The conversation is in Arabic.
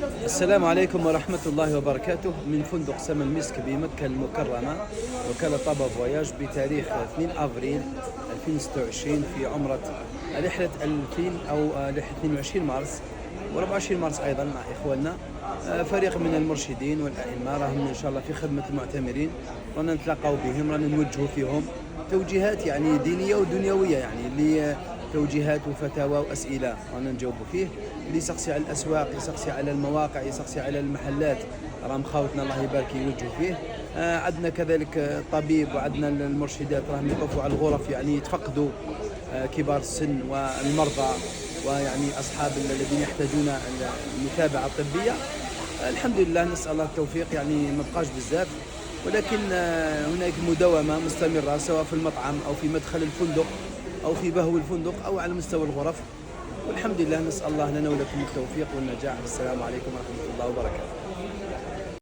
السلام عليكم ورحمة الله وبركاته. من فندق سما المسك بمكة المكرمة، وكالة طابا فواياج، بتاريخ 2 أفريل 2026 في عمرة رحلة 2000 أو رحلة 22 مارس و24 مارس أيضا مع إخواننا. فريق من المرشدين والأئمة راهم إن شاء الله في خدمة المعتمرين، رانا نتلاقاو بهم، رانا نوجهوا فيهم توجيهات يعني دينية ودنيوية، يعني اللي توجيهات وفتاوى وأسئلة رانا نجاوبوا فيه. اللي يسقسي على الأسواق، يسقسي على المواقع، يسقسي على المحلات، راه مخاوتنا الله يبارك يوجهوا فيه. عندنا كذلك طبيب، وعندنا المرشدات راهم يطوفوا على الغرف، يعني يتفقدوا كبار السن والمرضى، ويعني أصحاب الذين يحتاجون المتابعة الطبية. الحمد لله، نسأل الله التوفيق، يعني ما بقاش بزاف، ولكن هناك مداومة مستمرة، سواء في المطعم أو في مدخل الفندق أو في بهو الفندق أو على مستوى الغرف. والحمد لله، نسأل الله لنا ولكم التوفيق والنجاح. السلام عليكم ورحمة الله وبركاته.